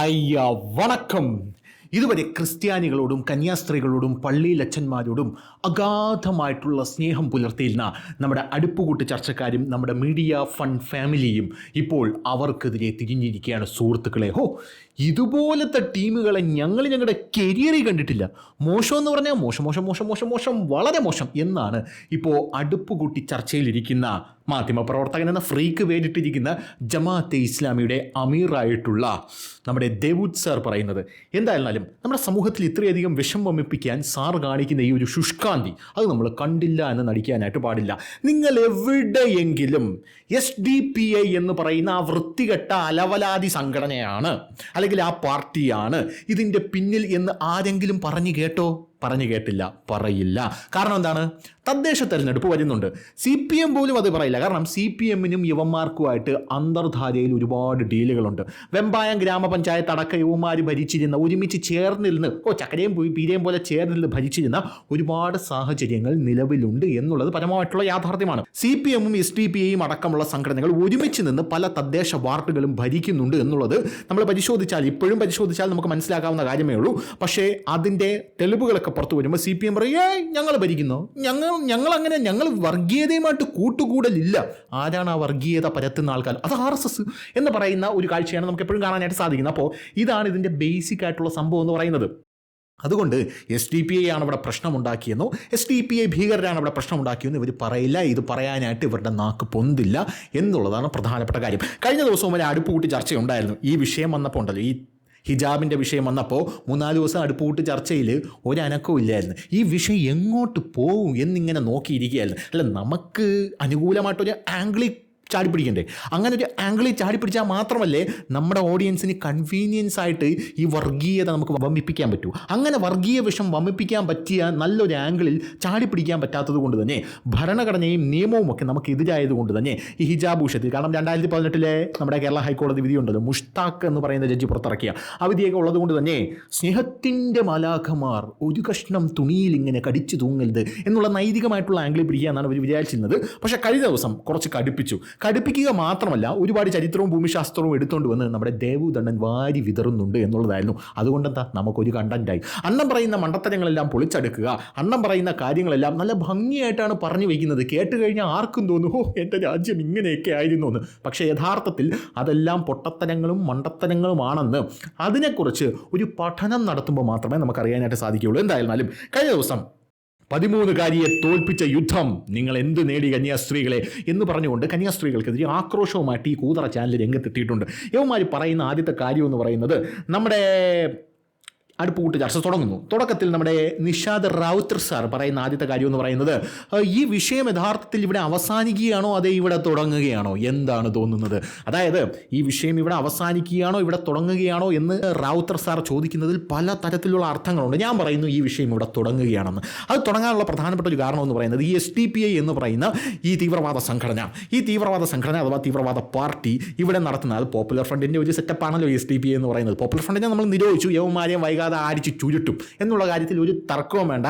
അയ്യ വണക്കം. ഇതുവരെ ക്രിസ്ത്യാനികളോടും കന്യാസ്ത്രീകളോടും പള്ളിയിലച്ചന്മാരോടും അഗാധമായിട്ടുള്ള സ്നേഹം പുലർത്തിയിരുന്ന നമ്മുടെ അടുപ്പുകൂട്ട് ചർച്ചക്കാരും നമ്മുടെ മീഡിയ ഫണ്ട് ഫാമിലിയും ഇപ്പോൾ അവർക്കെതിരെ തിരിഞ്ഞിരിക്കുകയാണ്. സുഹൃത്തുക്കളെ, ഇതുപോലത്തെ ടീമുകളെ ഞങ്ങളുടെ കരിയറിൽ കണ്ടിട്ടില്ല. മോശം എന്ന് പറഞ്ഞാൽ മോശം മോശം മോശം മോശം മോശം വളരെ മോശം എന്നാണ് ഇപ്പോൾ അടുപ്പുകൂട്ടി ചർച്ചയിലിരിക്കുന്ന മാധ്യമപ്രവർത്തകൻ എന്ന ഫ്രീക്ക് വേണ്ടിയിട്ടിരിക്കുന്ന ജമാഅത്തെ ഇസ്ലാമിയുടെ അമീറായിട്ടുള്ള നമ്മുടെ ദേവൂദ് സാർ പറയുന്നത്. എന്തായാലും നമ്മുടെ സമൂഹത്തിൽ ഇത്രയധികം വിഷം വമിപ്പിക്കാൻ സാർ കാണിക്കുന്ന ഈ ഒരു ശുഷ്കാന്തി അത് നമ്മൾ കണ്ടില്ല എന്ന് നടിക്കാനായിട്ട് പാടില്ല. നിങ്ങൾ എവിടെയെങ്കിലും SDPI എന്ന് പറയുന്ന ആ വൃത്തികെട്ട അലവലാതി സംഘടനയാണ് അല്ലെങ്കിൽ ആ പാർട്ടിയാണ് ഇതിൻ്റെ പിന്നിൽ എന്ന് ആരെങ്കിലും പറഞ്ഞു കേട്ടില്ല, പറയില്ല. കാരണം എന്താണ്? തദ്ദേശ തെരഞ്ഞെടുപ്പ് വരുന്നുണ്ട്. CPM പോലും അത് പറയില്ല. കാരണം CPMനും യുവന്മാർക്കുമായിട്ട് അന്തർധാരയിൽ ഒരുപാട് ഡീലുകളുണ്ട്. വെമ്പായം ഗ്രാമപഞ്ചായത്ത് അടക്കം യുവന്മാർ ഭരിച്ചിരുന്ന, ഒരുമിച്ച് ചേർന്നിരുന്ന് ചക്കരയും പീരയും പോലെ ചേർന്നിരുന്ന് ഭരിച്ചിരുന്ന ഒരുപാട് സാഹചര്യങ്ങൾ നിലവിലുണ്ട് എന്നുള്ളത് പരമമായിട്ടുള്ള യാഥാർത്ഥ്യമാണ്. CPMും SDPIയും അടക്കമുള്ള സംഘടനകൾ ഒരുമിച്ച് നിന്ന് പല തദ്ദേശ വാർഡുകളും ഭരിക്കുന്നുണ്ട് എന്നുള്ളത് നമ്മൾ ഇപ്പോഴും പരിശോധിച്ചാൽ നമുക്ക് മനസ്സിലാക്കാവുന്ന കാര്യമേ ഉള്ളൂ. പക്ഷേ അതിൻ്റെ തെളിവുകളൊക്കെ പുറത്തു വരുമ്പോൾ CPM പറയും, ഞങ്ങൾ ഭരിക്കുന്നു, ഞങ്ങൾ വർഗീയതയുമായിട്ട് കൂട്ടുകൂടലില്ല. ആരാണ് ആ വർഗീയത പരത്തുന്ന ആൾക്കാർ? അത് RSS എന്ന് പറയുന്ന ഒരു കാഴ്ചയാണ് നമുക്ക് എപ്പോഴും കാണാനായിട്ട് സാധിക്കുന്നത്. അപ്പോൾ ഇതാണ് ഇതിൻ്റെ ബേസിക് ആയിട്ടുള്ള സംഭവം എന്ന് പറയുന്നത്. അതുകൊണ്ട് SDPI ആണ് ഇവിടെ പ്രശ്നമുണ്ടാക്കിയെന്നോ SDPI ഭീകരരാണ് ഇവിടെ പ്രശ്നമുണ്ടാക്കിയെന്നോ ഇവർ പറയില്ല. ഇത് പറയാനായിട്ട് ഇവരുടെ നാക്ക് പൊന്തില്ല എന്നുള്ളതാണ് പ്രധാനപ്പെട്ട കാര്യം. കഴിഞ്ഞ ദിവസവും വരെ അടുപ്പുകൂട്ടി ചർച്ചയുണ്ടായിരുന്നു. ഈ വിഷയം വന്നപ്പോൾ ഉണ്ടല്ലോ, ഈ ഹിജാബിൻ്റെ വിഷയം വന്നപ്പോൾ 3-4 ദിവസം അടുപ്പുകൂട്ടി ചർച്ചയിൽ ഒരനക്കവും ഇല്ലായിരുന്നു. ഈ വിഷയം എങ്ങോട്ട് പോവും എന്നിങ്ങനെ നോക്കിയിരിക്കുകയായിരുന്നു. അല്ല, നമുക്ക് അനുകൂലമായിട്ടൊരു ആംഗിളിൽ ചാടിപ്പിടിക്കണ്ടേ? അങ്ങനെ ഒരു ആംഗിളിൽ ചാടിപ്പിടിച്ചാൽ മാത്രമല്ലേ നമ്മുടെ ഓഡിയൻസിന് കൺവീനിയൻസ് ആയിട്ട് ഈ വർഗീയത നമുക്ക് വമിപ്പിക്കാൻ പറ്റൂ. അങ്ങനെ വർഗീയ വിഷം വമിപ്പിക്കാൻ പറ്റിയ നല്ലൊരു ആംഗിളിൽ ചാടിപ്പിടിക്കാൻ പറ്റാത്തത് കൊണ്ട് തന്നെ ഭരണഘടനയും നിയമവും ഒക്കെ നമുക്ക് എതിരായതുകൊണ്ട് തന്നെ ഈ ഹിജാബ് വിഷയത്തിൽ, കാരണം 2018 നമ്മുടെ കേരള ഹൈക്കോടതി വിധി ഉണ്ടല്ലോ, മുഷ്താഖ് എന്ന് പറയുന്ന ജഡ്ജി പുറത്തിറക്കിയ ആ വിധിയൊക്കെ ഉള്ളതുകൊണ്ട് തന്നെ സ്നേഹത്തിൻ്റെ മാലാഖമാർ ഒരു കഷ്ണം തുണിയിൽ ഇങ്ങനെ കടിച്ചു തൂങ്ങരുത് എന്നുള്ള നൈതികമായിട്ടുള്ള ആംഗിളിൽ പിടിക്കുക അവർ വിചാരിച്ചിരുന്നത്. പക്ഷേ കഴിഞ്ഞ ദിവസം കുറച്ച് കടുപ്പിക്കുക മാത്രമല്ല, ഒരുപാട് ചരിത്രവും ഭൂമിശാസ്ത്രവും എടുത്തുകൊണ്ട് വന്ന് നമ്മുടെ ദേവൂദ് അണ്ണൻ വാരി വിതറുന്നുണ്ട് എന്നുള്ളതായിരുന്നു. അതുകൊണ്ടെന്താ, നമുക്കൊരു കണ്ടന്റായി. അണ്ണൻ പറയുന്ന മണ്ടത്തരങ്ങളെല്ലാം പൊളിച്ചെടുക്കുക, അണ്ണൻ പറയുന്ന കാര്യങ്ങളെല്ലാം നല്ല ഭംഗിയായിട്ടാണ് പറഞ്ഞു വയ്ക്കുന്നത്. കേട്ട് കഴിഞ്ഞാൽ ആർക്കും തോന്നും, എൻ്റെ രാജ്യം ഇങ്ങനെയൊക്കെ ആയിരുന്നു എന്ന്. പക്ഷേ യഥാർത്ഥത്തിൽ അതെല്ലാം പൊട്ടത്തരങ്ങളും മണ്ടത്തരങ്ങളുമാണെന്ന് അതിനെക്കുറിച്ച് ഒരു പഠനം നടത്തുമ്പോൾ മാത്രമേ നമുക്കറിയാനായിട്ട് സാധിക്കുകയുള്ളൂ. എന്തായാലും കഴിഞ്ഞ ദിവസം 13കാരിയെ തോൽപ്പിച്ച യുദ്ധം, നിങ്ങൾ എന്ത് നേടി കന്യാസ്ത്രീകളെ എന്ന് പറഞ്ഞുകൊണ്ട് കന്യാസ്ത്രീകൾക്കെതിരെ ആക്രോശവുമായിട്ട് ഈ കൂതറ ചാനൽ രംഗത്തെത്തിയിട്ടുണ്ട്. യവന്മാർ പറയുന്ന ആദ്യത്തെ കാര്യം എന്ന് പറയുന്നത്, നമ്മുടെ അടുപ്പുകൂട്ടി ചർച്ച തുടങ്ങുന്നു. തുടക്കത്തിൽ നമ്മുടെ നിഷാദ് റാവുത്തർ സാർ പറയുന്ന ആദ്യത്തെ കാര്യം എന്ന് പറയുന്നത്, ഈ വിഷയം യഥാർത്ഥത്തിൽ ഇവിടെ അവസാനിക്കുകയാണോ അതേ ഇവിടെ തുടങ്ങുകയാണോ? എന്താണ് തോന്നുന്നത്? അതായത് ഈ വിഷയം ഇവിടെ അവസാനിക്കുകയാണോ ഇവിടെ തുടങ്ങുകയാണോ എന്ന് റാവുത്തർ സാർ ചോദിക്കുന്നതിൽ പല തരത്തിലുള്ള അർത്ഥങ്ങളുണ്ട്. ഞാൻ പറയുന്നു ഈ വിഷയം ഇവിടെ തുടങ്ങുകയാണെന്ന്. അത് തുടങ്ങാനുള്ള പ്രധാനപ്പെട്ട ഒരു കാരണം എന്ന് പറയുന്നത്, ഈ SDPI എന്ന് പറയുന്ന ഈ തീവ്രവാദ സംഘടന അഥവാ തീവ്രവാദ പാർട്ടി ഇവിടെ നടത്തുന്ന, അത് പോപ്പുലർ ഫ്രണ്ടിൻ്റെ ഒരു സെറ്റപ്പാണല്ലോ SDPI എന്ന് പറയുന്നത്. പോപ്പുലർ ഫ്രണ്ടിനെ നമ്മൾ നിരോധിച്ചു, യവന്മാരെയും വൈകാതെ അടിച്ച് ചുരുട്ടും എന്നുള്ള കാര്യത്തിൽ ഒരു തർക്കവും വേണ്ട.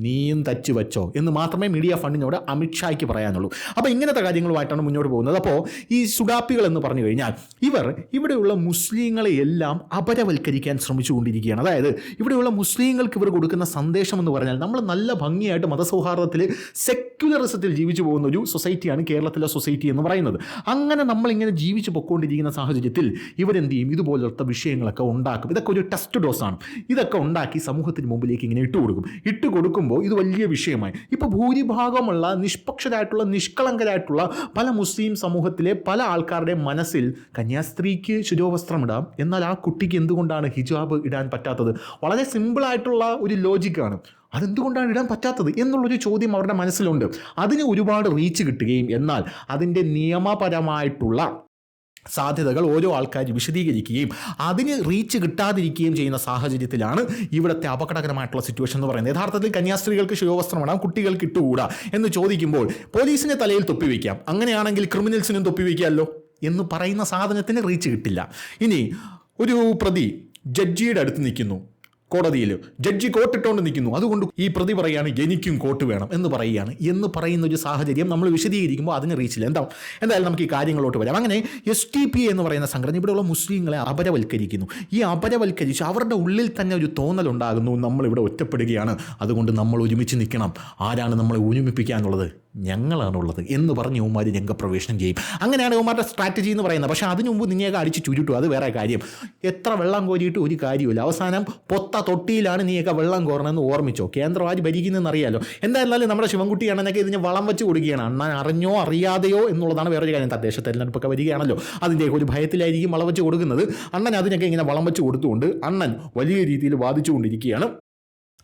നീയും തച്ചു വെച്ചോ എന്ന് മാത്രമേ മീഡിയ ഫണ്ടിനോട് അമിത്ഷായ്ക്ക് പറയാനുള്ളൂ. അപ്പോൾ ഇങ്ങനത്തെ കാര്യങ്ങളുമായിട്ടാണ് മുന്നോട്ട് പോകുന്നത്. അപ്പോൾ ഈ സുഡാപ്പികൾ എന്ന് പറഞ്ഞു കഴിഞ്ഞാൽ ഇവർ ഇവിടെയുള്ള മുസ്ലിങ്ങളെ എല്ലാം അപരവൽക്കരിക്കാൻ ശ്രമിച്ചുകൊണ്ടിരിക്കുകയാണ്. അതായത് ഇവിടെയുള്ള മുസ്ലിങ്ങൾക്ക് ഇവർ കൊടുക്കുന്ന സന്ദേശം എന്ന് പറഞ്ഞാൽ, നമ്മൾ നല്ല ഭംഗിയായിട്ട് മതസൗഹാർദ്ദത്തിൽ സെക്യുലറിസത്തിൽ ജീവിച്ചു പോകുന്ന ഒരു സൊസൈറ്റിയാണ് കേരളത്തിലെ സൊസൈറ്റി എന്ന് പറയുന്നത്. അങ്ങനെ നമ്മളിങ്ങനെ ജീവിച്ചു പൊയ്ക്കൊണ്ടിരിക്കുന്ന സാഹചര്യത്തിൽ ഇവരെന്ത് ചെയ്യും? ഇതുപോലത്തെ വിഷയങ്ങളൊക്കെ ഉണ്ടാക്കും. ഇതൊക്കെ ഒരു ടെസ്റ്റ് ഡോസാണ്. ഇതൊക്കെ ഉണ്ടാക്കി സമൂഹത്തിന് മുമ്പിലേക്ക് ഇങ്ങനെ ഇട്ട് കൊടുക്കും. ഇത് വലിയ വിഷയമായി. ഇപ്പോൾ ഭൂരിഭാഗമുള്ള നിഷ്പക്ഷരായിട്ടുള്ള നിഷ്കളങ്കരായിട്ടുള്ള പല മുസ്ലിം സമൂഹത്തിലെ പല ആൾക്കാരുടെ മനസ്സിൽ കന്യാസ്ത്രീക്ക് ശിരോവസ്ത്രം ഇടാം, എന്നാൽ ആ കുട്ടിക്ക് എന്തുകൊണ്ടാണ് ഹിജാബ് ഇടാൻ പറ്റാത്തത്? വളരെ സിമ്പിളായിട്ടുള്ള ഒരു ലോജിക്കാണ്. അതെന്തുകൊണ്ടാണ് ഇടാൻ പറ്റാത്തത് എന്നുള്ളൊരു ചോദ്യം അവരുടെ മനസ്സിലുണ്ട്. അതിന് ഒരുപാട് റീച്ച് കിട്ടുകയും എന്നാൽ അതിൻ്റെ നിയമപരമായിട്ടുള്ള സാധ്യതകൾ ഓരോ ആൾക്കാർ വിശദീകരിക്കുകയും അതിന് റീച്ച് കിട്ടാതിരിക്കുകയും ചെയ്യുന്ന സാഹചര്യത്തിലാണ് ഇവിടുത്തെ അപകടകരമായിട്ടുള്ള സിറ്റുവേഷൻ എന്ന് പറയുന്നത്. യഥാർത്ഥത്തിൽ കന്യാസ്ത്രീകൾക്ക് ശിരോവസ്ത്രം ഇടാം, കുട്ടികൾക്ക് ഇട്ടുകൂടാ എന്ന് ചോദിക്കുമ്പോൾ പോലീസിനെ തലയിൽ തൊപ്പിവെക്കാം, അങ്ങനെയാണെങ്കിൽ ക്രിമിനൽസിനും തൊപ്പിവെക്കാമല്ലോ എന്ന് പറയുന്ന സാധനത്തിന് റീച്ച് കിട്ടില്ല. ഇനി ഒരു പ്രതി ജഡ്ജിയുടെ അടുത്ത് നിൽക്കുന്നു, കോടതിയിൽ ജഡ്ജി കോട്ടിട്ടുകൊണ്ട് നിൽക്കുന്നു, അതുകൊണ്ട് ഈ പ്രതി പറയുകയാണ് എനിക്കും കോട്ട് വേണം എന്ന് പറയുന്ന ഒരു സാഹചര്യം നമ്മൾ വിശദീകരിക്കുമ്പോൾ അതിന് റീച്ചില്ല. എന്തായാലും നമുക്ക് ഈ കാര്യങ്ങളോട്ട് വരാം. അങ്ങനെ SDP എന്ന് പറയുന്ന സംഘടന ഇവിടെയുള്ള മുസ്ലിങ്ങളെ അപരവൽക്കരിക്കുന്നു. ഈ അപരവൽക്കരിച്ച് അവരുടെ ഉള്ളിൽ തന്നെ ഒരു തോന്നലുണ്ടാകുന്നു, നമ്മളിവിടെ ഒറ്റപ്പെടുകയാണ്, അതുകൊണ്ട് നമ്മൾ ഒരുമിച്ച് നിൽക്കണം. ആരാണ് നമ്മളെ ഒരുമിപ്പിക്കാനുള്ളത്? ഞങ്ങളാണുള്ളത് എന്ന് പറഞ്ഞ് യൗമാർ രംഗപ്രവേശനം ചെയ്യും. അങ്ങനെയാണ് യൗമാരുടെ സ്ട്രാറ്റജി എന്ന് പറയുന്നത്. പക്ഷേ അതിനു മുമ്പ് നിന്നെയൊക്കെ അടിച്ച് ചുരുട്ടു, അത് വേറെ കാര്യം. എത്ര വെള്ളം കോരിയിട്ട് ഒരു കാര്യമില്ല. അവസാനം തൊട്ടിയിലാണ് നീയൊക്കെ വെള്ളം കോരണമെന്ന് ഓർമ്മിച്ചോ. കേന്ദ്രം ആര് ഭരിക്കുന്നതെന്ന് അറിയാലോ. എന്തായാലും നമ്മുടെ ശിവൻകുട്ടി അണ്ണനൊക്കെ ഇതിന് വളം വെച്ച് കൊടുക്കുകയാണ്. അണ്ണൻ അറിഞ്ഞോ അറിയാതെയോ എന്നുള്ളതാണ് വേറൊരു കാര്യം. തദ്ദേശ തെരഞ്ഞെടുപ്പൊക്കെ വരികയാണല്ലോ, അതിൻ്റെയൊക്കെ ഒരു ഭയത്തിലായിരിക്കും വളം വെച്ച് കൊടുക്കുന്നത്. അണ്ണൻ അതിനൊക്കെ ഇങ്ങനെ വളം വെച്ച് കൊടുത്തുകൊണ്ട് അണ്ണൻ വലിയ രീതിയിൽ വാദിച്ചുകൊണ്ടിരിക്കുകയാണ്.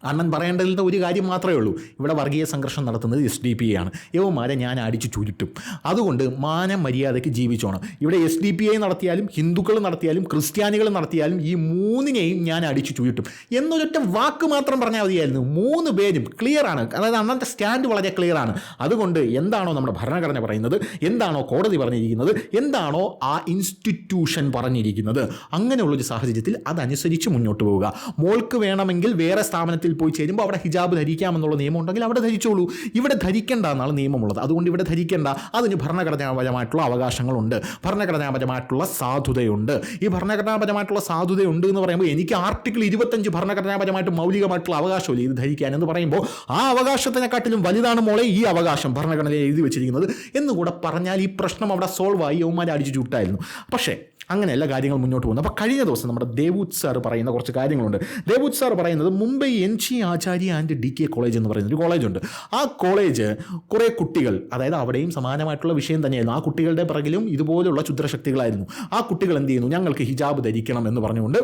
അണ്ണൻ പറയേണ്ടതിൽ ഒരു കാര്യം മാത്രമേ ഉള്ളൂ, ഇവിടെ വർഗീയ സംഘർഷം നടത്തുന്നത് SDP ആണ്. യവന്മാരെ ഞാൻ അടിച്ചു ചുരുട്ടും, അതുകൊണ്ട് മാനം മര്യാദയ്ക്ക് ജീവിച്ചോണം. ഇവിടെ SDP നടത്തിയാലും ഹിന്ദുക്കൾ നടത്തിയാലും ക്രിസ്ത്യാനികൾ നടത്തിയാലും ഈ മൂന്നിനെയും ഞാൻ അടിച്ചു ചുരുട്ടും എന്നൊരൊറ്റ വാക്ക് മാത്രം പറഞ്ഞാൽ മതിയായിരുന്നു. 3 പേരും ക്ലിയറാണ്. അതായത് അന്നത്തെ സ്റ്റാൻഡ് വളരെ ക്ലിയറാണ്. അതുകൊണ്ട് എന്താണോ നമ്മുടെ ഭരണഘടന പറയുന്നത്, എന്താണോ കോടതി പറഞ്ഞിരിക്കുന്നത്, എന്താണോ ആ ഇൻസ്റ്റിറ്റ്യൂഷൻ പറഞ്ഞിരിക്കുന്നത്, അങ്ങനെയുള്ളൊരു സാഹചര്യത്തിൽ അതനുസരിച്ച് മുന്നോട്ട് പോവുക. മോൾക്ക് വേണമെങ്കിൽ വേറെ സ്ഥാപനത്തിൽ പോയി ചേരുമ്പോൾ അവിടെ ഹിജാബ് ധരിക്കാമെന്നുള്ള നിയമം ഉണ്ടെങ്കിൽ അവിടെ ധരിച്ചോളൂ. ഇവിടെ ധരിക്കേണ്ട എന്നാണ് നിയമമുള്ളത്. അതുകൊണ്ട് ഇവിടെ ധരിക്കേണ്ട. അതിന് ഭരണഘടനാപരമായിട്ടുള്ള അവകാശങ്ങളുണ്ട്, ഭരണഘടനാപരമായിട്ടുള്ള സാധുതയുണ്ട്. ഈ ഭരണഘടനാപരമായിട്ടുള്ള സാധുതയുണ്ട് എന്ന് പറയുമ്പോൾ എനിക്ക് ആർട്ടിക്കിൾ 25 ഭരണഘടനാപരമായിട്ട് മൗലികമായിട്ടുള്ള അവകാശമില്ല ഇത് ധരിക്കാൻ എന്ന് പറയുമ്പോൾ ആ അവകാശത്തിനെക്കാട്ടിലും വലുതാണ് മോളെ ഈ അവകാശം ഭരണഘടനയിൽ എഴുതി വെച്ചിരിക്കുന്നത് എന്നുകൂടെ പറഞ്ഞാൽ ഈ പ്രശ്നം അവിടെ സോൾവ് ആയി, യൗമാരെ അടിച്ചു ചൂട്ടായിരുന്നു. പക്ഷേ അങ്ങനെയല്ല കാര്യങ്ങൾ മുന്നോട്ട് പോകുന്നത്. അപ്പോൾ കഴിഞ്ഞ ദിവസം നമ്മുടെ ദേവൂത് സാർ പറയുന്ന കുറച്ച് കാര്യങ്ങളുണ്ട്. ദേവൂത് സാർ പറയുന്നത് Mumbai NG Acharya and DK college എന്ന് പറയുന്ന ഒരു കോളേജുണ്ട്. ആ കോളേജ് കുറേ കുട്ടികൾ, അതായത് അവിടെയും സമാനമായിട്ടുള്ള വിഷയം തന്നെയായിരുന്നു. ആ കുട്ടികളുടെ പിറകിലും ഇതുപോലുള്ള ക്ഷുദ്രശക്തികളായിരുന്നു. ആ കുട്ടികൾ എന്ത് ചെയ്യുന്നു, ഞങ്ങൾക്ക് ഹിജാബ് ധരിക്കണം എന്ന് പറഞ്ഞുകൊണ്ട്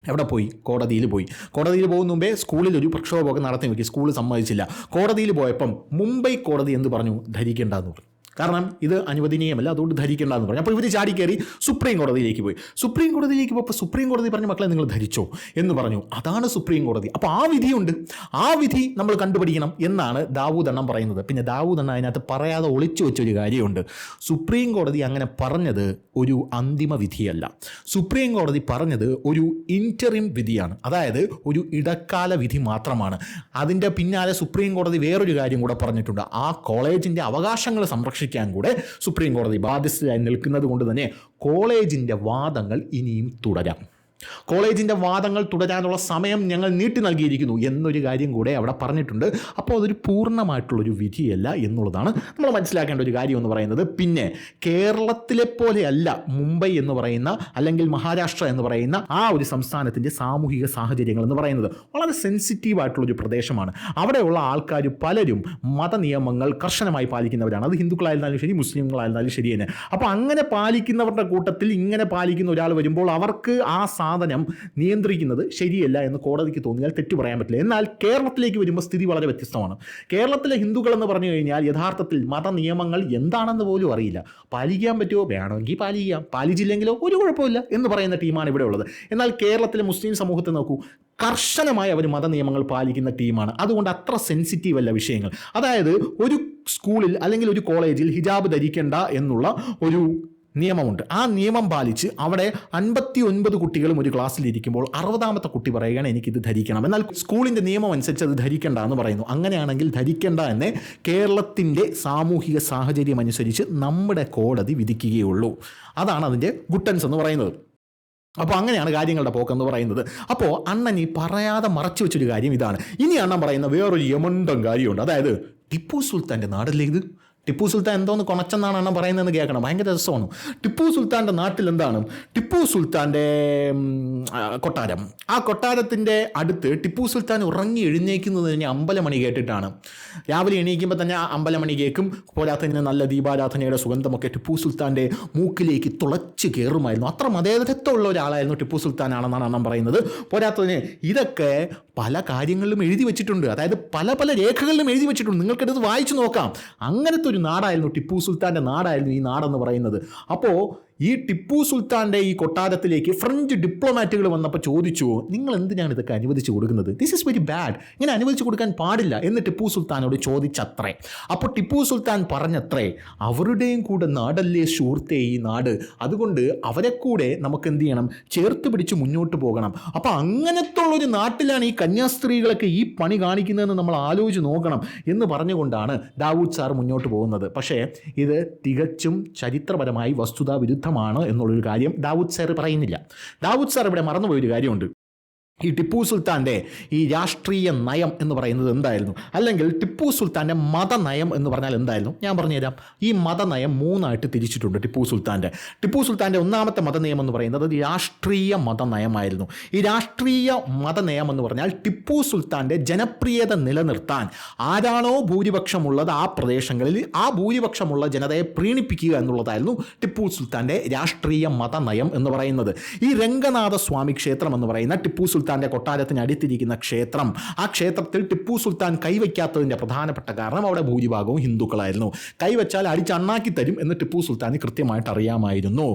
എവിടെ പോയി? കോടതിയിൽ പോയി. കോടതിയിൽ പോകുന്ന മുമ്പേ സ്കൂളിൽ ഒരു പ്രക്ഷോഭമൊക്കെ നടത്തി നോക്കി, സ്കൂൾ സമ്മതിച്ചില്ല. കോടതിയിൽ പോയപ്പം മുംബൈ കോടതി എന്ത് പറഞ്ഞു? ധരിക്കേണ്ടെന്ന് പറഞ്ഞു. കാരണം ഇത് അനുവദനീയമല്ല, അതുകൊണ്ട് ധരിക്കേണ്ടെന്ന് പറഞ്ഞു. അപ്പോൾ ഇവർ ചാടിക്കയറി സുപ്രീം കോടതിയിലേക്ക് പോയി. സുപ്രീം കോടതിയിലേക്ക് പോയപ്പോൾ സുപ്രീം കോടതി പറഞ്ഞു, മക്കളെ നിങ്ങൾ ധരിച്ചോ എന്ന് പറഞ്ഞു. അതാണ് സുപ്രീം കോടതി. അപ്പോൾ ആ വിധിയുണ്ട്, ആ വിധി നമ്മൾ കണ്ടുപിടിക്കണം എന്നാണ് ദാവൂദ് അണ്ണൻ പറയുന്നത്. പിന്നെ ദാവൂദ് അണ്ണൻ അതിനകത്ത് പറയാതെ ഒളിച്ചു വെച്ചൊരു കാര്യമുണ്ട്. സുപ്രീം കോടതി അങ്ങനെ പറഞ്ഞത് ഒരു അന്തിമ വിധിയല്ല. സുപ്രീം കോടതി പറഞ്ഞത് ഒരു ഇൻറ്ററിം വിധിയാണ്, അതായത് ഒരു ഇടക്കാല വിധി മാത്രമാണ്. അതിൻ്റെ പിന്നാലെ സുപ്രീം കോടതി വേറൊരു കാര്യം കൂടെ പറഞ്ഞിട്ടുണ്ട്. ആ കോളേജിൻ്റെ അവകാശങ്ങൾ സംരക്ഷിക്കാൻ കൂടെ സുപ്രീം കോടതി ബാധ്യസ്ഥയായി നിൽക്കുന്നത് കൊണ്ട് തന്നെ കോളേജിൻ്റെ വാദങ്ങൾ ഇനിയും തുടരാം. കോളേജിൻ്റെ വാദങ്ങൾ തുടരാനുള്ള സമയം ഞങ്ങൾ നീട്ടി നൽകിയിരിക്കുന്നു എന്നൊരു കാര്യം കൂടെ അവിടെ പറഞ്ഞിട്ടുണ്ട്. അപ്പോൾ അതൊരു പൂർണ്ണമായിട്ടുള്ളൊരു വിധിയല്ല എന്നുള്ളതാണ് നമ്മൾ മനസ്സിലാക്കേണ്ട ഒരു കാര്യം എന്ന് പറയുന്നത്. പിന്നെ കേരളത്തിലെ പോലെയല്ല മുംബൈ എന്ന് പറയുന്ന അല്ലെങ്കിൽ മഹാരാഷ്ട്ര എന്ന് പറയുന്ന ആ ഒരു സംസ്ഥാനത്തിൻ്റെ സാമൂഹിക സാഹചര്യങ്ങൾ എന്ന് പറയുന്നത് വളരെ സെൻസിറ്റീവായിട്ടുള്ളൊരു പ്രദേശമാണ്. അവിടെയുള്ള ആൾക്കാർ പലരും മതനിയമങ്ങൾ കർശനമായി പാലിക്കുന്നവരാണ്. അത് ഹിന്ദുക്കളായിരുന്നാലും ശരി, മുസ്ലിങ്ങളായിരുന്നാലും ശരി തന്നെ. അപ്പോൾ അങ്ങനെ പാലിക്കുന്നവരുടെ കൂട്ടത്തിൽ ഇങ്ങനെ പാലിക്കുന്ന ഒരാൾ വരുമ്പോൾ അവർക്ക് ആ സാധനം നിയന്ത്രിക്കുന്നത് ശരിയല്ല എന്ന് കോടതിക്ക് തോന്നിയാൽ തെറ്റു പറയാൻ പറ്റില്ല. എന്നാൽ കേരളത്തിലേക്ക് വരുമ്പോൾ സ്ഥിതി വളരെ വ്യത്യസ്തമാണ്. കേരളത്തിലെ ഹിന്ദുക്കൾ എന്ന് പറഞ്ഞു കഴിഞ്ഞാൽ യഥാർത്ഥത്തിൽ മതനിയമങ്ങൾ എന്താണെന്ന് പോലും അറിയില്ല. പാലിക്കാൻ പറ്റുമോ? വേണമെങ്കിൽ പാലിക്കാം, പാലിച്ചില്ലെങ്കിലോ ഒരു കുഴപ്പമില്ല എന്ന് പറയുന്ന ടീമാണ് ഇവിടെ ഉള്ളത്. എന്നാൽ കേരളത്തിലെ മുസ്ലിം സമൂഹത്തെ നോക്കൂ, കർശനമായി അവർ മതനിയമങ്ങൾ പാലിക്കുന്ന ടീമാണ്. അതുകൊണ്ട് അത്ര സെൻസിറ്റീവ് അല്ല വിഷയങ്ങൾ. അതായത് ഒരു സ്കൂളിൽ അല്ലെങ്കിൽ ഒരു കോളേജിൽ ഹിജാബ് ധരിക്കേണ്ട എന്നുള്ള ഒരു നിയമമുണ്ട്. ആ നിയമം പാലിച്ച് അവിടെ 59 കുട്ടികളും ഒരു ക്ലാസ്സിലിരിക്കുമ്പോൾ 60ാമത്തെ കുട്ടി പറയുകയാണ് എനിക്കിത് ധരിക്കണം. എന്നാൽ സ്കൂളിൻ്റെ നിയമം അനുസരിച്ച് അത് ധരിക്കേണ്ട എന്ന് പറയുന്നു. അങ്ങനെയാണെങ്കിൽ ധരിക്കേണ്ട എന്ന് കേരളത്തിൻ്റെ സാമൂഹിക സാഹചര്യം അനുസരിച്ച് നമ്മുടെ കോടതി വിധിക്കുകയുള്ളൂ. അതാണ് അതിൻ്റെ ഗുട്ടൻസ് എന്ന് പറയുന്നത്. അപ്പോൾ അങ്ങനെയാണ് കാര്യങ്ങളുടെ പോക്കെന്ന് പറയുന്നത്. അപ്പോൾ അണ്ണൻ ഈ പറയാതെ മറച്ചു വെച്ചൊരു കാര്യം ഇതാണ്. ഇനി അണ്ണൻ പറയുന്ന വേറൊരു യമണ്ടം കാര്യമുണ്ട്. അതായത് ടിപ്പു സുൽത്താൻ്റെ നാടല്ലേ ഇത്? ടിപ്പു സുൽത്താൻ എന്തോന്ന് കൊണച്ചെന്നാണ് അണ്ണൻ പറയുന്നതെന്ന് കേൾക്കണം. ഭയങ്കര രസമാണ്. ടിപ്പു സുൽത്താൻ്റെ നാട്ടിൽ എന്താണ്? ടിപ്പു സുൽത്താൻ്റെ കൊട്ടാരം. ആ കൊട്ടാരത്തിൻ്റെ അടുത്ത് ടിപ്പു സുൽത്താൻ ഉറങ്ങി എഴുന്നേക്കുന്നത് തന്നെ അമ്പലമണി കേട്ടിട്ടാണ്. രാവിലെ എണീക്കുമ്പോൾ തന്നെ ആ അമ്പലമണി കേൾക്കും. പോരാത്തതിന് നല്ല ദീപാരാധനയുടെ സുഗന്ധമൊക്കെ ടിപ്പു സുൽത്താൻ്റെ മൂക്കിലേക്ക് തുളച്ച് കയറുമായിരുന്നു. അത്ര മതേതരത്വമുള്ള ഒരാളായിരുന്നു ടിപ്പു സുൽത്താനാണെന്നാണ് അണ്ണൻ പറയുന്നത്. പോരാത്തതിന് ഇതൊക്കെ പല കാര്യങ്ങളിലും എഴുതി വെച്ചിട്ടുണ്ട്. അതായത് പല പല രേഖകളിലും എഴുതി വെച്ചിട്ടുണ്ട്. നിങ്ങൾക്കിത് വായിച്ചു നോക്കാം. അങ്ങനത്തെ ഒരു നാടായിരുന്നു ടിപ്പു സുൽത്താൻ്റെ നാടായിരുന്നു ഈ നാടെന്ന് പറയുന്നത്. അപ്പോൾ ഈ ടിപ്പു സുൽത്താൻ്റെ ഈ കൊട്ടാരത്തിലേക്ക് ഫ്രഞ്ച് ഡിപ്ലോമാറ്റുകൾ വന്നപ്പോൾ ചോദിച്ചു, നിങ്ങൾ എന്തിനാണ് ഇതൊക്കെ അനുവദിച്ചു കൊടുക്കുന്നത്? ദിസ് ഈസ് വെരി ബാഡ്, ഇങ്ങനെ അനുവദിച്ചു കൊടുക്കാൻ പാടില്ല എന്ന് ടിപ്പു സുൽത്താനോട് ചോദിച്ചത്രേ. അപ്പോൾ ടിപ്പു സുൽത്താൻ പറഞ്ഞത്രേ, അവരുടെയും കൂടെ നാടല്ലേ സുഹൃത്തേ ഈ നാട്, അതുകൊണ്ട് അവരെ കൂടെ നമുക്ക് എന്ത് ചെയ്യണം, ചേർത്ത് പിടിച്ച് മുന്നോട്ട് പോകണം. അപ്പോൾ അങ്ങനത്തെ ഉള്ളൊരു നാട്ടിലാണ് ഈ കന്യാസ്ത്രീകളൊക്കെ ഈ പണി കാണിക്കുന്നതെന്ന് നമ്മൾ ആലോചിച്ച് നോക്കണം എന്ന് പറഞ്ഞുകൊണ്ടാണ് ദാവൂദ് സാർ മുന്നോട്ട് പോകുന്നത്. പക്ഷേ ഇത് തികച്ചും ചരിത്രപരമായി വസ്തുതാവിരുദ്ധമാണ് എന്നുള്ളൊരു കാര്യം ദാവൂദ് സാർ പറയുന്നില്ല. ദാവൂദ് സാർ ഇവിടെ മറന്നുപോയൊരു കാര്യമുണ്ട്. ഈ ടിപ്പു സുൽത്താൻ്റെ ഈ രാഷ്ട്രീയ നയം എന്ന് പറയുന്നത് എന്തായിരുന്നു, അല്ലെങ്കിൽ ടിപ്പു സുൽത്താൻ്റെ മതനയം എന്ന് പറഞ്ഞാൽ എന്തായിരുന്നു? ഞാൻ പറഞ്ഞുതരാം. ഈ മതനയം മൂന്നായിട്ട് തിരിച്ചിട്ടുണ്ട് ടിപ്പു സുൽത്താൻ്റെ ഒന്നാമത്തെ മതനയം എന്ന് പറയുന്നത് രാഷ്ട്രീയ മതനയമായിരുന്നു. ഈ രാഷ്ട്രീയ മതനയം എന്ന് പറഞ്ഞാൽ ടിപ്പു സുൽത്താൻ്റെ ജനപ്രിയത നിലനിർത്താൻ ആരാണോ ഭൂരിപക്ഷമുള്ളത് ആ പ്രദേശങ്ങളിൽ ആ ഭൂരിപക്ഷമുള്ള ജനതയെ പ്രീണിപ്പിക്കുക എന്നുള്ളതായിരുന്നു ടിപ്പു സുൽത്താൻ്റെ രാഷ്ട്രീയ മതനയം എന്ന് പറയുന്നത്. ഈ രംഗനാഥ സ്വാമി ക്ഷേത്രം എന്ന് പറയുന്ന ടിപ്പു സുൽത്താൻ്റെ കൊട്ടാരത്തിന് അടുത്തിരിക്കുന്ന ക്ഷേത്രം, ആ ക്ഷേത്രത്തിൽ ടിപ്പു സുൽത്താൻ കൈവയ്ക്കാത്തതിൻ്റെ പ്രധാനപ്പെട്ട കാരണം അവിടെ ഭൂരിഭാഗവും ഹിന്ദുക്കളായിരുന്നു. കൈവച്ചാൽ അടിച്ചണ്ണാക്കി തരും എന്ന് ടിപ്പു സുൽത്താന് കൃത്യമായിട്ട് അറിയാമായിരുന്നു.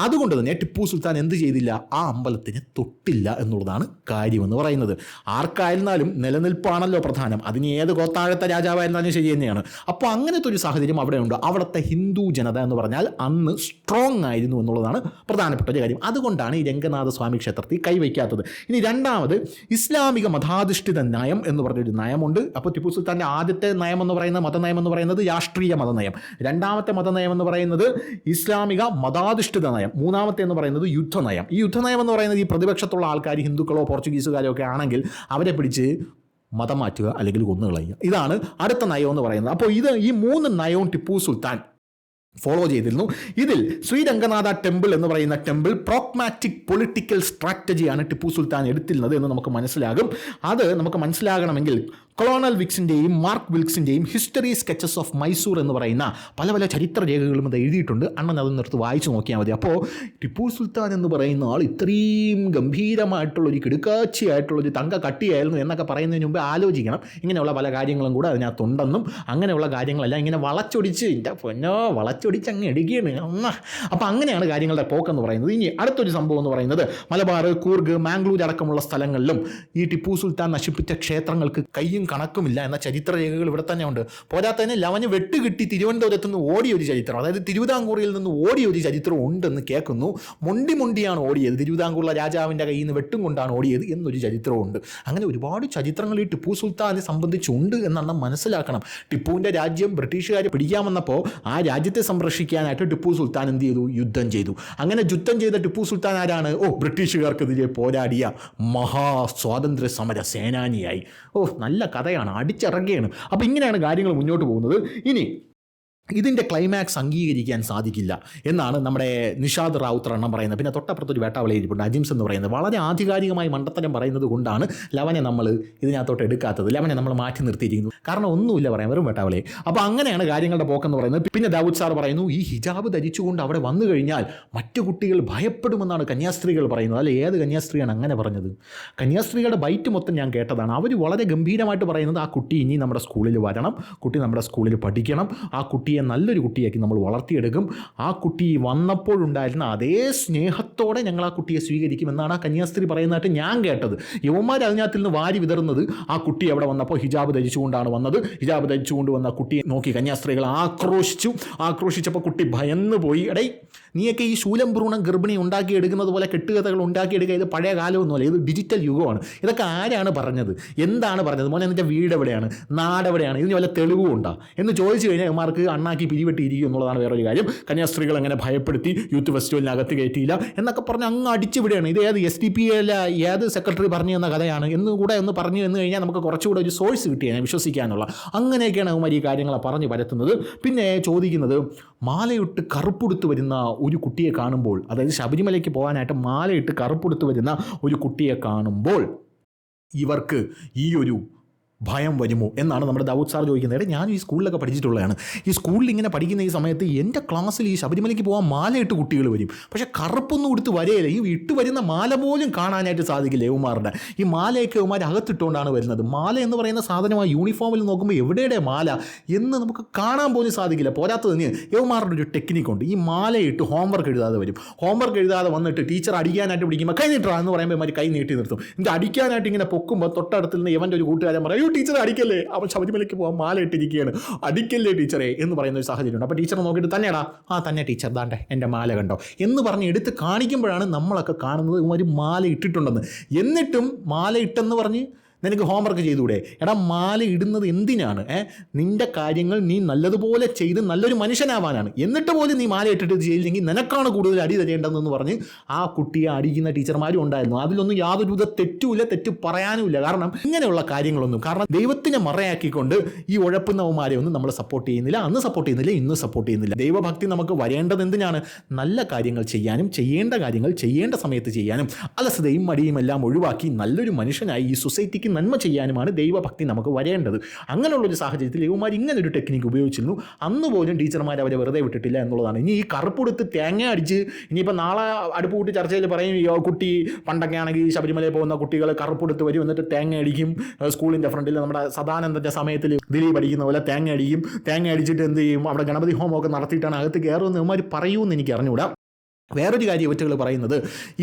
അതുകൊണ്ട് തന്നെ ടിപ്പു സുൽത്താൻ എന്ത് ചെയ്തില്ല, ആ അമ്പലത്തിന് തൊട്ടില്ല എന്നുള്ളതാണ് കാര്യമെന്ന് പറയുന്നത്. ആർക്കായിരുന്നാലും നിലനിൽപ്പാണല്ലോ പ്രധാനം, അതിന് ഏത് ഗോത്താഴത്തെ രാജാവായിരുന്നാലും ശരി തന്നെയാണ്. അപ്പോൾ അങ്ങനത്തെ ഒരു സാഹചര്യം അവിടെ ഉണ്ട്. അവിടുത്തെ ഹിന്ദു ജനത എന്ന് പറഞ്ഞാൽ അന്ന് സ്ട്രോങ് ആയിരുന്നു എന്നുള്ളതാണ് പ്രധാനപ്പെട്ട ഒരു കാര്യം. അതുകൊണ്ടാണ് ഈ രംഗനാഥ സ്വാമി ക്ഷേത്രത്തിൽ കൈവയ്ക്കാത്തത്. ഇനി രണ്ടാമത് ഇസ്ലാമിക മതാധിഷ്ഠിത നയം എന്ന് പറഞ്ഞൊരു നയമുണ്ട്. അപ്പോൾ ടിപ്പു സുൽത്താൻ്റെ ആദ്യത്തെ നയം എന്ന് പറയുന്ന മതനയം എന്ന് പറയുന്നത് രാഷ്ട്രീയ മതനയം, രണ്ടാമത്തെ മതനയം എന്ന് പറയുന്നത് ഇസ്ലാമിക മതാധിഷ്ഠിത നയം, മൂന്നാമത്തെ എന്ന് പറയുന്നത് യുദ്ധനയം. ഈ യുദ്ധനയം എന്ന് പറയുന്നത് ഈ പ്രതിപക്ഷത്തുള്ള ആൾക്കാർ ഹിന്ദുക്കളോ പോർച്ചുഗീസുകാരോ ഒക്കെ ആണെങ്കിൽ അവരെ പിടിച്ച് മതം മാറ്റുക അല്ലെങ്കിൽ കൊന്നുകളയുക, ഇതാണ് അടുത്ത നയം എന്ന് പറയുന്നത്. അപ്പോൾ ഈ മൂന്ന് നയവും ടിപ്പു സുൽത്താൻ ഫോളോ ചെയ്തിരുന്നു. ഇതിൽ ശ്രീരംഗനാഥ ടെമ്പിൾ എന്ന് പറയുന്ന ടെമ്പിൾ പ്രോഗ്മാറ്റിക് പൊളിറ്റിക്കൽ സ്ട്രാറ്റജിയാണ് ടിപ്പു സുൽത്താൻ എടുത്തിരുന്നത് എന്ന് നമുക്ക് മനസ്സിലാകും. അത് നമുക്ക് മനസ്സിലാകണമെങ്കിൽ കൊളോണൽ വിക്സിൻ്റെയും മാർക്ക് വിൽക്സിൻ്റെയും ഹിസ്റ്ററി സ്കെച്ചസ് ഓഫ് മൈസൂർ എന്ന് പറയുന്ന പല പല ചരിത്ര രേഖകളും അത് എഴുതിയിട്ടുണ്ട്. അണ്ണൻ അത് നിർത്ത് വായിച്ചു നോക്കിയാൽ മതി. അപ്പോൾ ടിപ്പു സുൽത്താൻ എന്ന് പറയുന്ന ആൾ ഇത്രയും ഗംഭീരമായിട്ടുള്ളൊരു കിടുക്കാച്ചിയായിട്ടുള്ളൊരു തങ്ക കട്ടിയായിരുന്നു എന്നൊക്കെ പറയുന്നതിന് മുമ്പ് ആലോചിക്കണം, ഇങ്ങനെയുള്ള പല കാര്യങ്ങളും കൂടെ അതിനകത്തുണ്ടെന്നും അങ്ങനെയുള്ള കാര്യങ്ങളെല്ലാം ഇങ്ങനെ വളച്ചൊടിച്ച് എൻ്റെ പൊന്നോ വളച്ചൊടിച്ച് അങ്ങ് എടുക്കുകയാണ് അമ്മ. അപ്പോൾ അങ്ങനെയാണ് കാര്യങ്ങളുടെ പോക്കെന്ന് പറയുന്നത്. ഇനി അടുത്തൊരു സംഭവം എന്ന് പറയുന്നത് മലബാർ, കൂർഗ്, മാംഗ്ലൂർ അടക്കമുള്ള സ്ഥലങ്ങളിലും ഈ ടിപ്പു സുൽത്താൻ നശിപ്പിച്ച ക്ഷേത്രങ്ങൾക്ക് കയ്യും കണക്കുമില്ല എന്ന ചരിത്ര രേഖകൾ ഇവിടെ തന്നെ ഉണ്ട്. പോരാത്തതിന് ലവന് വെട്ടുകിട്ടി തിരുവനന്തപുരത്ത് നിന്ന് ഓടിയൊരു ചരിത്രം, അതായത് തിരുവിതാംകൂറിൽ നിന്ന് ഓടിയൊരു ചരിത്രം ഉണ്ടെന്ന് കേൾക്കുന്നു. മൊണ്ടിയാണ് ഓടിയത്, തിരുവിതാംകൂറിലെ രാജാവിൻ്റെ കയ്യിൽ നിന്ന് വെട്ടും കൊണ്ടാണ് ഓടിയത് എന്നൊരു ചരിത്രമുണ്ട്. അങ്ങനെ ഒരുപാട് ചരിത്രങ്ങൾ ഈ ടിപ്പു സുൽത്താനെ സംബന്ധിച്ചുണ്ട് എന്നാണ് മനസ്സിലാക്കണം. ടിപ്പുവിൻ്റെ രാജ്യം ബ്രിട്ടീഷുകാർ പിടിക്കാമെന്നപ്പോൾ ആ രാജ്യത്തെ സംരക്ഷിക്കാനായിട്ട് ടിപ്പു സുൽത്താൻ എന്ത് ചെയ്തു, യുദ്ധം ചെയ്തു. അങ്ങനെ യുദ്ധം ചെയ്ത ടിപ്പു സുൽത്താൻ ആരാണ്? ബൃട്ടീഷുകാർക്കെതിരെ പോരാടിയ മഹാ സ്വാതന്ത്ര്യ സമര സേനാനിയായി. നല്ല കഥയാണ്, അടിച്ചിറങ്ങുകയാണ്. അപ്പോൾ ഇങ്ങനെയാണ് കാര്യങ്ങൾ മുന്നോട്ട് പോകുന്നത്. ഇനി ഇതിൻ്റെ ക്ലൈമാക്സ് അംഗീകരിക്കാൻ സാധിക്കില്ല എന്നാണ് നമ്മുടെ നിഷാദ് റാവുത്തർ എണ്ണം പറയുന്നത്. പിന്നെ തൊട്ടപ്പുറത്തൊരു വേട്ടാവളി ഇരിപ്പുണ്ട് അജിംസ് എന്ന് പറയുന്നത്. വളരെ ആധികാരികമായി മണ്ടത്തരം പറയുന്നത് കൊണ്ടാണ് ലവനെ നമ്മൾ ഇതിനകത്തോട്ട് എടുക്കാത്തത്, ലവനെ നമ്മൾ മാറ്റി നിർത്തിയിരിക്കുന്നു. കാരണം ഒന്നുമില്ല പറയാൻ, വെറും വേട്ടാവളി. അപ്പോൾ അങ്ങനെയാണ് കാര്യങ്ങളുടെ പോക്കെന്ന് പറയുന്നത്. പിന്നെ ദാവൂദ് സാർ പറയുന്നു, ഈ ഹിജാബ് ധരിച്ചുകൊണ്ട് അവിടെ വന്നു കഴിഞ്ഞാൽ മറ്റു കുട്ടികൾ ഭയപ്പെടുമെന്നാണ് കന്യാസ്ത്രീകൾ പറയുന്നത്. അല്ല, ഏത് കന്യാസ്ത്രീയാണ് അങ്ങനെ പറഞ്ഞത്? കന്യാസ്ത്രീകളുടെ ബൈറ്റ് മൊത്തം ഞാൻ കേട്ടതാണ്. അവർ വളരെ ഗംഭീരമായിട്ട് പറയുന്നത്, ആ കുട്ടി ഇനി നമ്മുടെ സ്കൂളിൽ വരണം, കുട്ടി നമ്മുടെ സ്കൂളിൽ പഠിക്കണം, ആ കുട്ടി നല്ലൊരു കുട്ടിയാക്കി നമ്മൾ വളർത്തിയെടുക്കും, ആ കുട്ടി വന്നപ്പോഴുണ്ടായിരുന്ന അതേ സ്നേഹത്തോടെ ഞങ്ങൾ ആ കുട്ടിയെ സ്വീകരിക്കുമെന്നാണ് ആ കന്യാസ്ത്രീ പറയുന്നതായിട്ട് ഞാൻ കേട്ടത്. യുവന്മാർ അതിനകത്തിൽ നിന്ന് വാരി വിതറുന്നത് ആ കുട്ടി അവിടെ വന്നപ്പോൾ ഹിജാബ് ധരിച്ചുകൊണ്ടാണ് വന്നത്, ഹിജാബ് ധരിച്ചുകൊണ്ട് വന്ന കുട്ടിയെ നോക്കി കന്യാസ്ത്രീകൾ ആക്രോശിച്ചപ്പോൾ കുട്ടി ഭയന്ന് പോയി. എടേ, നീയൊക്കെ ഈ ശൂലം ഭ്രൂണം ഗർഭിണി ഉണ്ടാക്കിയെടുക്കുന്നത് പോലെ കെട്ടുകഥകൾ ഉണ്ടാക്കിയെടുക്കുക, ഇത് പഴയ കാലമൊന്നുമല്ല, ഇത് ഡിജിറ്റൽ യുഗമാണ്. ഇതൊക്കെ ആരാണ് പറഞ്ഞത്, എന്താണ് പറഞ്ഞത്? മോനെ നിൻ്റെ വീട് എവിടെയാണ്, നാടെവിടെയാണ്, ഇതിന് വല്ല തെളിവും ഉണ്ടോ എന്ന് ചോദിച്ചു കഴിഞ്ഞാൽ ഇവന്മാർക്ക് അണ്ണാക്കി പിരിവെട്ടിയിരിക്കും എന്നുള്ളതാണ് വേറൊരു കാര്യം. കന്യാസ്ത്രീകൾ അങ്ങനെ ഭയപ്പെടുത്തി യൂത്ത് ഫെസ്റ്റിവലിനകത്ത് കയറ്റിയില്ല എന്നൊക്കെ പറഞ്ഞ് അങ്ങ് അടിച്ചു വിടുകയാണ്. ഇത് ഏത് SDP ഏത് സെക്രട്ടറി പറഞ്ഞു തന്ന കഥയാണ് എന്ന് കൂടെ ഒന്ന് പറഞ്ഞു എന്ന് കഴിഞ്ഞാൽ നമുക്ക് കുറച്ചുകൂടെ ഒരു സോഴ്സ് കിട്ടിയാണ് വിശ്വസിക്കാനുള്ള. അങ്ങനെയൊക്കെയാണ് അവന്മാർ ഈ കാര്യങ്ങളെ പറഞ്ഞ് പരത്തുന്നത്. പിന്നെ ചോദിക്കുന്നത്, മാലയിട്ട് കറുപ്പെടുത്ത് വരുന്ന ഒരു കുട്ടിയെ കാണുമ്പോൾ, അതായത് ശബരിമലയ്ക്ക് പോകാനായിട്ട് മാലയിട്ട് കറുപ്പെടുത്ത് വരുന്ന ഒരു കുട്ടിയെ കാണുമ്പോൾ ഇവർക്ക് ഈ ഒരു ഭയം വരുമോ എന്നാണ് നമ്മുടെ ദാവൂദ് സാർ ചോദിക്കുന്നത്. ഞാൻ ഈ സ്കൂളിലൊക്കെ പഠിച്ചിട്ടുള്ളതാണ്. ഈ സ്കൂളിൽ ഇങ്ങനെ പഠിക്കുന്ന ഈ സമയത്ത് എൻ്റെ ക്ലാസ്സിൽ ഈ ശബരിമലയ്ക്ക് പോകാൻ മാലയിട്ട് കുട്ടികൾ വരും. പക്ഷേ കറുപ്പൊന്നും കൊടുത്ത് വരയില്ല. ഈ ഇട്ട് വരുന്ന മാല പോലും കാണാനായിട്ട് സാധിക്കില്ല യവന്മാരുടെ. ഈ മാലയൊക്കെ യവന്മാർ അകത്തിട്ടുകൊണ്ടാണ് വരുന്നത്. മാല എന്ന് പറയുന്ന സാധനമായി യൂണിഫോമിൽ നോക്കുമ്പോൾ എവിടെയുടെ മാല എന്ന് നമുക്ക് കാണാൻ പോലും സാധിക്കില്ല. പോരാത്തതിന് യവന്മാരുടെ ഒരു ടെക്നിക്കുണ്ട്. ഈ മാലയിട്ട് ഹോംവർക്ക് എഴുതാതെ വരും. ഹോംവർക്ക് എഴുതാതെ വന്നിട്ട് ടീച്ചർ അടിക്കാനായിട്ട് പിടിക്കുമ്പോൾ കൈ നീട്ടാ എന്ന് പറയുമ്പോൾ ഇവന്മാർ കൈ നീട്ടി നിർത്തും. എന്നിട്ട് അടിക്കാനായിട്ട് ഇങ്ങനെ പൊക്കുമ്പോൾ തൊട്ടടുത്ത് നിന്ന് ഇവൻ്റെ ഒരു കൂട്ടുകാരൻ പറയും, ടീച്ചർ അടിക്കല്ലേ, അവൻ ശബരിമലയ്ക്ക് പോകാൻ മാല ഇട്ടിരിക്കുകയാണ്, അടിക്കല്ലേ ടീച്ചറെ എന്ന് പറയുന്ന ഒരു സാഹചര്യമുണ്ട്. അപ്പോൾ ടീച്ചർ നോക്കിയിട്ട് തന്നെയാടാ, തന്നെ ടീച്ചർ ദാണ്ടെ എൻ്റെ മാല കണ്ടോ എന്ന് പറഞ്ഞ് എടുത്ത് കാണിക്കുമ്പോഴാണ് നമ്മളൊക്കെ കാണുന്നത് ഒരു മാല ഇട്ടിട്ടുണ്ടെന്ന്. എന്നിട്ടും മാല ഇട്ടെന്ന് പറഞ്ഞ് നിനക്ക് ഹോംവർക്ക് ചെയ്തുകൂടെ? എടാ, മാല ഇടുന്നത് എന്തിനാണ്? നിൻ്റെ കാര്യങ്ങൾ നീ നല്ലതുപോലെ ചെയ്ത് നല്ലൊരു മനുഷ്യനാവാനാണ്. എന്നിട്ട് പോലും നീ മാല ഇട്ടിട്ട് ഇത് ചെയ്യില്ലെങ്കിൽ നിനക്കാണ് കൂടുതൽ അടി തരേണ്ടതെന്ന് പറഞ്ഞ് ആ കുട്ടിയെ അടിക്കുന്ന ടീച്ചർമാരും ഉണ്ടായിരുന്നു. അതിലൊന്നും യാതൊരു തെറ്റുമില്ല, തെറ്റ് പറയാനുമില്ല. കാരണം ഇങ്ങനെയുള്ള കാര്യങ്ങളൊന്നും, കാരണം ദൈവത്തിനെ മറയാക്കിക്കൊണ്ട് ഈ ഉഴപ്പുന്നവന്മാരെ ഒന്നും നമ്മൾ സപ്പോർട്ട് ചെയ്യുന്നില്ല. അന്ന് സപ്പോർട്ട് ചെയ്യുന്നില്ല, ഇന്ന് സപ്പോർട്ട് ചെയ്യുന്നില്ല. ദൈവഭക്തി നമുക്ക് വരേണ്ടത് എന്തിനാണ്? നല്ല കാര്യങ്ങൾ ചെയ്യാനും ചെയ്യേണ്ട കാര്യങ്ങൾ ചെയ്യേണ്ട സമയത്ത് ചെയ്യാനും അലസതയും മടിയും എല്ലാം ഒഴിവാക്കി നല്ലൊരു മനുഷ്യനായി ഈ സൊസൈറ്റിക്ക് നന്മ ചെയ്യാനുമാണ് ദൈവഭക്തി നമുക്ക് വരേണ്ടത്. അങ്ങനെയുള്ളൊരു സാഹചര്യത്തിൽ യുവമാർ ഇങ്ങനൊരു ടെക്നിക്ക് ഉപയോഗിച്ചിരുന്നു. അന്ന് പോലും ടീച്ചർമാർ അവരെ വെറുതെ വിട്ടിട്ടില്ല എന്നുള്ളതാണ്. ഇനി ഈ കറുപ്പെടുത്ത് തേങ്ങ അടിച്ച് ഇനിയിപ്പോൾ നാളെ അടുപ്പ് കൂട്ടി ചർച്ചയിൽ പറയും, കുട്ടി പണ്ടൊക്കെ ആണെങ്കിൽ ശബരിമലയിൽ പോകുന്ന കുട്ടികൾ കറുപ്പെടുത്ത് വരും, എന്നിട്ട് തേങ്ങ അടിക്കും. സ്കൂളിൻ്റെ ഫ്രണ്ടിൽ നമ്മുടെ സദാനന്ദൻ്റെ സമയത്തിൽ ദിലീപ് അടിക്കുന്ന പോലെ തേങ്ങ അടിക്കും. തേങ്ങ അടിച്ചിട്ട് എന്ത് ചെയ്യും? അവിടെ ഗണപതി ഹോമമൊക്കെ നടത്തിയിട്ടാണ് അകത്ത് കയറുമെന്ന് ഇവന്മാർ പറയുമെന്ന് എനിക്ക് അറിഞ്ഞുകൂടാ. വേറൊരു കാര്യം ഇവറ്റകൾ പറയുന്നത്,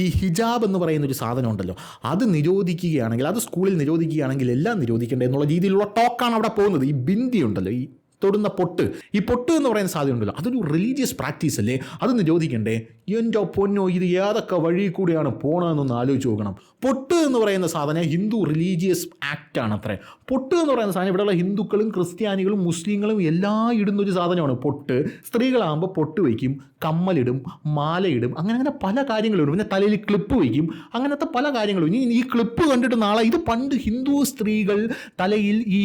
ഈ ഹിജാബ് എന്ന് പറയുന്നൊരു സാധനം ഉണ്ടല്ലോ, അത് നിരോധിക്കുകയാണെങ്കിൽ, അത് സ്കൂളിൽ നിരോധിക്കുകയാണെങ്കിൽ എല്ലാം നിരോധിക്കേണ്ടത് എന്നുള്ള രീതിയിലുള്ള ടോക്കാണ് അവിടെ പോകുന്നത്. ഈ ബിന്ദി ഉണ്ടല്ലോ, ഈ തൊടുന്ന പൊട്ട്, ഈ പൊട്ട് എന്ന് പറയുന്ന സാധ്യത ഉണ്ടല്ലോ, അതൊരു റിലീജിയസ് പ്രാക്ടീസ് അല്ലേ, അത് നിരോധിക്കണ്ടേ? എൻ്റെ പൊന്നോ, ഇത് ഏതൊക്കെ വഴി കൂടിയാണ് പോകണമെന്നൊന്ന് ആലോചിച്ച് നോക്കണം. പൊട്ട് എന്ന് പറയുന്ന സാധനം ഹിന്ദു റിലീജിയസ് ആക്റ്റാണ് അത്രേ. പൊട്ട് എന്ന് പറയുന്ന സാധനം ഇവിടെയുള്ള ഹിന്ദുക്കളും ക്രിസ്ത്യാനികളും മുസ്ലിങ്ങളും എല്ലാം ഇടുന്നൊരു സാധനമാണ് പൊട്ട്. സ്ത്രീകളാകുമ്പോൾ പൊട്ട് വയ്ക്കും, കമ്മലിടും, മാലയിടും, അങ്ങനെ പല കാര്യങ്ങളും. പിന്നെ തലയിൽ ക്ലിപ്പ് വയ്ക്കും, അങ്ങനത്തെ പല കാര്യങ്ങളും. ഇനി ഈ ക്ലിപ്പ് കണ്ടിട്ട് നാളെ ഇത് പണ്ട് ഹിന്ദു സ്ത്രീകൾ തലയിൽ ഈ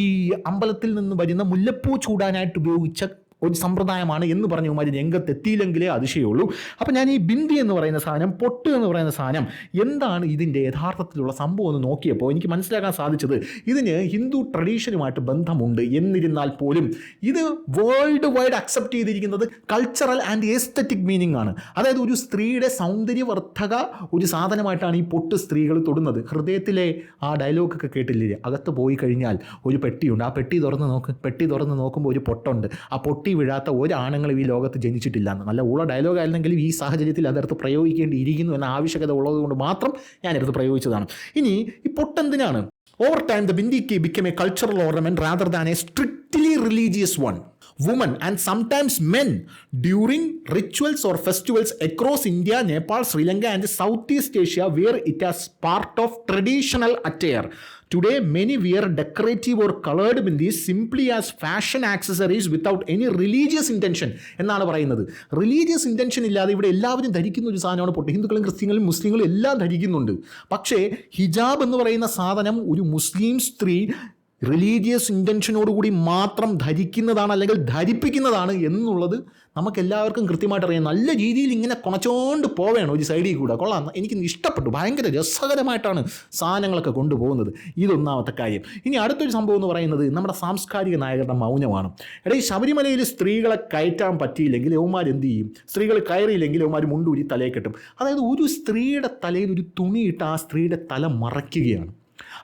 അമ്പലത്തിൽ നിന്ന് വരുന്ന മുല്ലപ്പൂ ചൂടാനായിട്ട് ഉപയോഗിച്ച ഒരു സമ്പ്രദായമാണ് എന്ന് പറഞ്ഞ ഇവന്മാർ രംഗത്തെത്തിയില്ലെങ്കിലേ അതിശയമുള്ളൂ. അപ്പം ഞാൻ ഈ ബിന്ദി എന്ന് പറയുന്ന സാധനം, പൊട്ട് എന്ന് പറയുന്ന സാധനം എന്താണ് ഇതിൻ്റെ യഥാർത്ഥത്തിലുള്ള സംഭവം എന്ന് നോക്കിയപ്പോൾ എനിക്ക് മനസ്സിലാക്കാൻ സാധിച്ചത്, ഇതിന് ഹിന്ദു ട്രഡീഷനുമായിട്ട് ബന്ധമുണ്ട്. എന്നിരുന്നാൽ പോലും ഇത് വേൾഡ് വൈഡ് അക്സെപ്റ്റ് ചെയ്തിരിക്കുന്നത് കൾച്ചറൽ ആൻഡ് എസ്തറ്റിക് മീനിങ് ആണ്. അതായത് ഒരു സ്ത്രീയുടെ സൗന്ദര്യവർദ്ധക ഒരു സാധനമായിട്ടാണ് ഈ പൊട്ട് സ്ത്രീകൾ തൊടുന്നത്. ഹൃദയത്തിലെ ആ ഡയലോഗൊക്കെ കേട്ടില്ലേ, അകത്ത് പോയി കഴിഞ്ഞാൽ ഒരു പെട്ടിയുണ്ട്, ആ പെട്ടി തുറന്ന് നോക്ക്, പെട്ടി തുറന്ന് നോക്കുമ്പോൾ ഒരു പൊട്ടുണ്ട്, ആ പൊട്ടി വീഴാത്ത ഒരാണുങ്ങളും ഈ ലോകത്ത് ജനിച്ചിട്ടില്ല എന്ന്. നല്ല ഉള്ള ഡയലോഗ് ആയിരുന്നെങ്കിലും ഈ സാഹചര്യത്തിൽ അതെടുത്ത് പ്രയോഗിക്കേണ്ടിയിരിക്കുന്നു എന്ന ആവശ്യകത ഉള്ളതുകൊണ്ട് മാത്രം ഞാനെടുത്ത് പ്രയോഗിച്ചതാണ്. ഇനി ഈ പൊട്ടെന്തിനാണ്? Over time, the bindi became a cultural ornament rather than a strictly religious one. Women and sometimes men during rituals or festivals across India, Nepal, Sri Lanka and Southeast Asia wear it as part of traditional attire. Today, many wear decorative or colored bindis simply as fashion accessories without any religious intention എന്നാണ് പറയുന്നത്. Religious intention ഇല്ലാതെ ഇവിടെ എല്ലാവരും ധരിക്കുന്ന ഒരു സാധനമാണ് പൊട്ട്. ഹിന്ദുക്കളും ക്രിസ്ത്യങ്ങളും മുസ്ലിങ്ങളും എല്ലാം ധരിക്കുന്നുണ്ട്. പക്ഷേ ഹിജാബ് എന്ന് പറയുന്ന സാധനം ഒരു മുസ്ലിം സ്ത്രീ റിലീജിയസ് ഇൻറ്റൻഷനോടുകൂടി മാത്രം ധരിക്കുന്നതാണ്, അല്ലെങ്കിൽ ധരിപ്പിക്കുന്നതാണ് എന്നുള്ളത് നമുക്കെല്ലാവർക്കും കൃത്യമായിട്ട് അറിയാം. നല്ല രീതിയിൽ ഇങ്ങനെ കുണച്ചോണ്ട് പോവേണം ഒരു സൈഡിൽ കൂടെ. കൊള്ളാം, എനിക്ക് ഇഷ്ടപ്പെട്ടു. ഭയങ്കര രസകരമായിട്ടാണ് സാധനങ്ങളൊക്കെ കൊണ്ടുപോകുന്നത്. ഇതൊന്നാമത്തെ കാര്യം. ഇനി അടുത്തൊരു സംഭവം എന്ന് പറയുന്നത് നമ്മുടെ സാംസ്കാരിക നായകരുടെ മൗനമാണ്. ഈ ശബരിമലയിൽ സ്ത്രീകളെ കയറ്റാൻ പറ്റിയില്ലെങ്കിൽ യവന്മാർ എന്ത് ചെയ്യും? സ്ത്രീകൾ കയറിയില്ലെങ്കിൽ യവന്മാർ മുണ്ടൂരി തലയിൽ കെട്ടും. അതായത് ഒരു സ്ത്രീയുടെ തലയിൽ ഒരു തുണിയിട്ട് ആ സ്ത്രീയുടെ തല മറയ്ക്കുകയാണ്.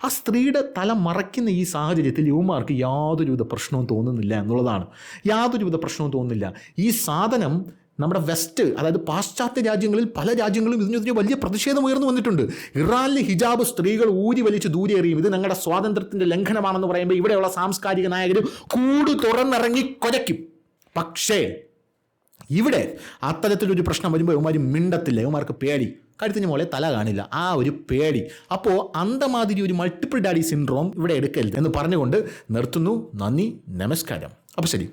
ആ സ്ത്രീയുടെ തല മറയ്ക്കുന്ന ഈ സാഹചര്യത്തിൽ യുവമാർക്ക് യാതൊരുവിധ പ്രശ്നവും തോന്നുന്നില്ല എന്നുള്ളതാണ്. യാതൊരുവിധ പ്രശ്നവും തോന്നുന്നില്ല. ഈ സാധനം നമ്മുടെ വെസ്റ്റ്, അതായത് പാശ്ചാത്യ രാജ്യങ്ങളിൽ പല രാജ്യങ്ങളും ഇതിനെതിരെ വലിയ പ്രതിഷേധം ഉയർന്നു വന്നിട്ടുണ്ട്. ഇറാനിൽ ഹിജാബ് സ്ത്രീകൾ ഊരി വലിച്ച് ദൂരെ എറിയും, ഇത് ഞങ്ങളുടെ സ്വാതന്ത്ര്യത്തിൻ്റെ ലംഘനമാണെന്ന് പറയുമ്പോൾ ഇവിടെയുള്ള സാംസ്കാരിക നായകർ കൂട് തുറന്നിറങ്ങി കൊലയ്ക്കും. പക്ഷേ ഇവിടെ അത്തരത്തിലൊരു പ്രശ്നം വരുമ്പോൾ ഇവന്മാർ മിണ്ടത്തില്ല. ഇവന്മാർക്ക് പേടി, കഴുത്തിന് മോളെ തല കാണില്ല, ആ ഒരു പേടി. അപ്പോൾ അന്തമാതിരി ഒരു മൾട്ടിപ്പിൾ ഡാഡി സിൻഡ്രോം ഇവിടെ എടുക്കരുത് എന്ന് പറഞ്ഞുകൊണ്ട് നിർത്തുന്നു. നന്ദി, നമസ്കാരം. അപ്പോൾ ശരി.